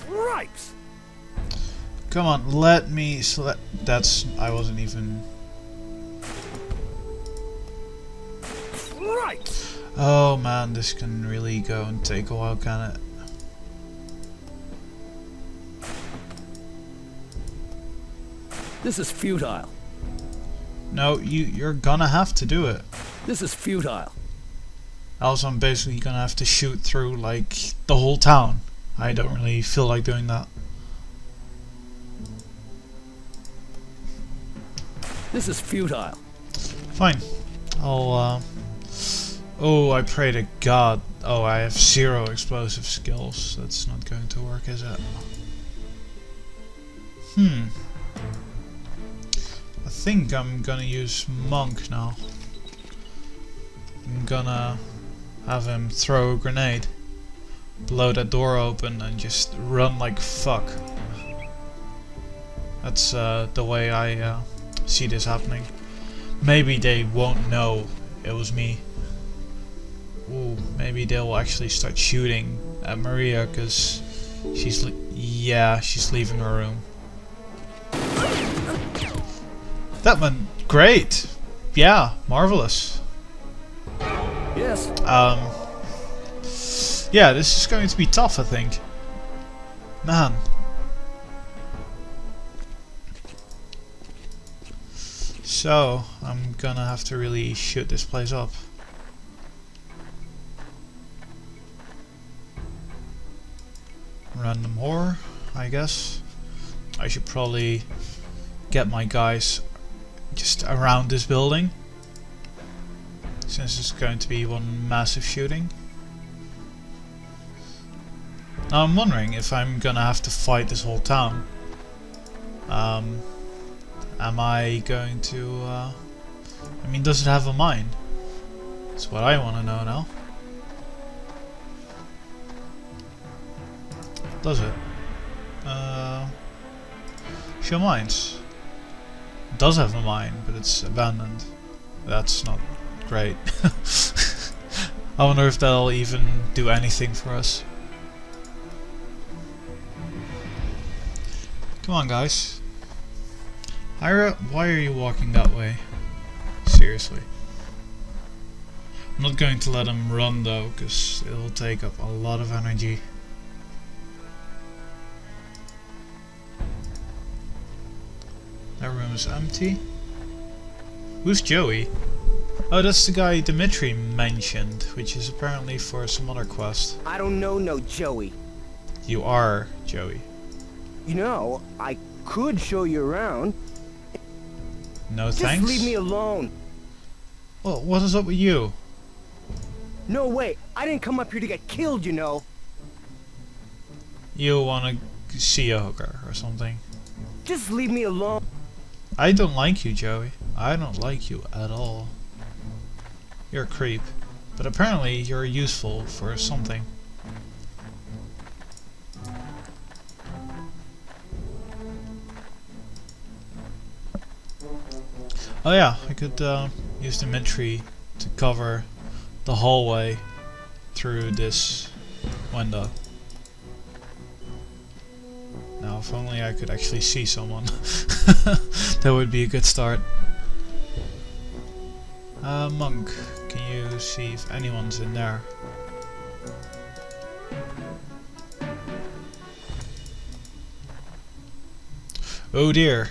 Cripes! Come on, let me select. That's. I wasn't even. Cripes! Oh man, this can really go and take a while, can it? This is futile. No, you're gonna have to do it. This is futile. Else I'm basically gonna have to shoot through like the whole town. I don't really feel like doing that. This is futile. Fine. I'll oh, I pray to God. Oh, I have 0 explosive skills. That's not going to work, is it? I think I'm gonna use Monk now. I'm gonna have him throw a grenade, blow that door open and just run like fuck. That's the way I see this happening. Maybe they won't know it was me. Ooh, maybe they'll actually start shooting at Maria because she's she's leaving her room. That went great. Yeah, marvelous. Yes. Yeah, this is going to be tough, I think. Man. So, I'm gonna have to really shoot this place up. Random whore, I guess. I should probably get my guys just around this building, since it's going to be one massive shooting. Now I'm wondering if I'm gonna have to fight this whole town. Am I going to I mean, does it have a mine? That's what I want to know now. Does it? Show mines. It does have a mine, but it's abandoned. That's not great. I wonder if that'll even do anything for us. Come on, guys. Ira, why are you walking that way? Seriously. I'm not going to let him run though, because it'll take up a lot of energy. That room is empty. Who's Joey? Oh, that's the guy Dimitri mentioned, which is apparently for some other quest. I don't know no Joey. You are Joey. You know, I could show you around. No Just thanks. leave me alone. Well, what is up with you? No way, I didn't come up here to get killed, you know. You wanna see a hooker or something? Just leave me alone. I don't like you, Joey. I don't like you at all. You're a creep. But apparently you're useful for something. Oh yeah, I could use Dimitri to cover the hallway through this window. Now, if only I could actually see someone. That would be a good start. Monk, can you see if anyone's in there? Oh dear.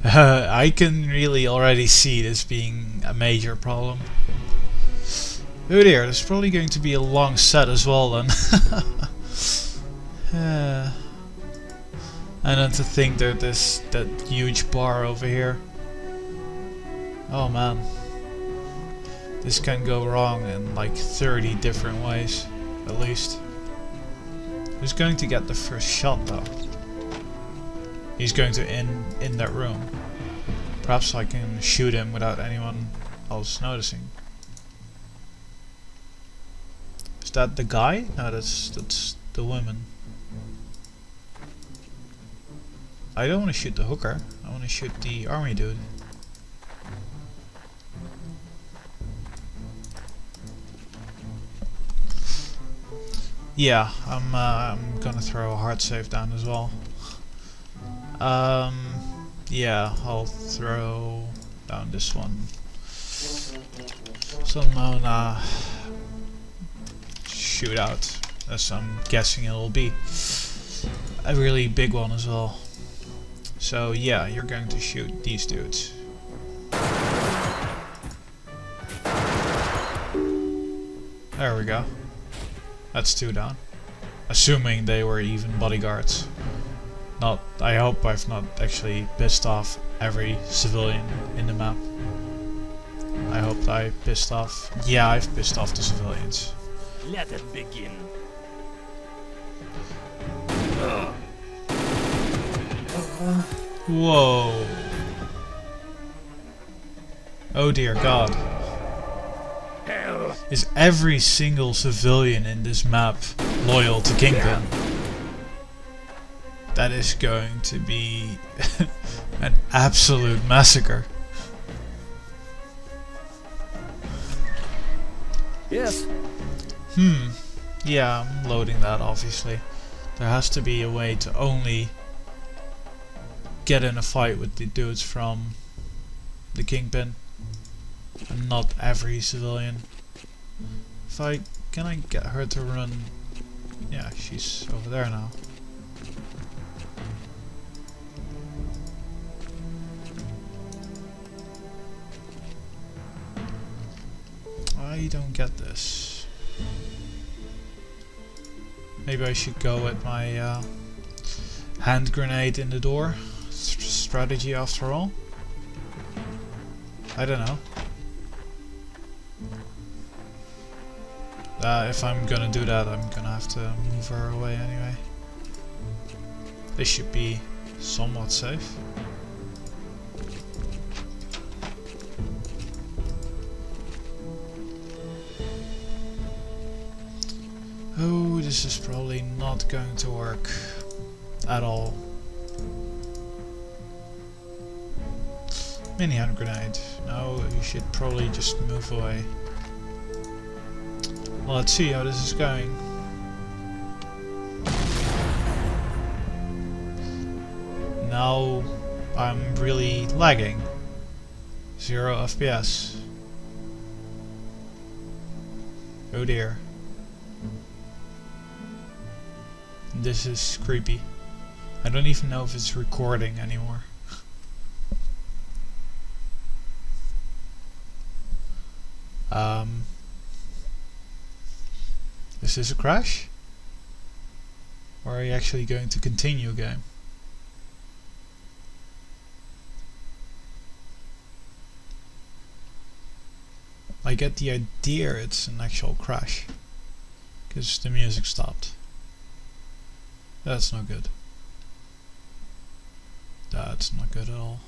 I can really already see this being a major problem. Oh dear, there's probably going to be a long set as well then. And then to think that there's that huge bar over here. Oh man. This can go wrong in like 30 different ways, at least. Who's going to get the first shot though? He's going to in that room. Perhaps I can shoot him without anyone else noticing. Is that the guy? No, that's the woman. I don't want to shoot the hooker. I want to shoot the army dude. Yeah, I'm gonna throw a hard save down as well. Yeah, I'll throw down this one. Some shootout, as I'm guessing it'll be. A really big one as well. So yeah, you're going to shoot these dudes. There we go. That's 2 down. Assuming they were even bodyguards. Not, I hope I've not actually pissed off every civilian in the map. I hope I pissed off... Yeah, I've pissed off the civilians. Let it begin. Whoa. Oh dear God. Hell. Is every single civilian in this map loyal to Kingpin? That is going to be an absolute massacre. Yes. Yeah, I'm loading that obviously. There has to be a way to only get in a fight with the dudes from the Kingpin and not every civilian. Can I get her to run? Yeah, she's over there now. I don't get this. Maybe I should go with my hand grenade in the door strategy after all. I don't know. If I'm gonna do that, I'm gonna have to move her away anyway. They should be somewhat safe. Oh, this is probably not going to work at all. Mini hand grenade. No, you should probably just move away. Well, let's see how this is going. Now I'm really lagging. 0 FPS. Oh dear. This is creepy. I don't even know if it's recording anymore. Is this a crash? Or are you actually going to continue a game? I get the idea it's an actual crash. Because the music stopped. That's not good. That's not good at all.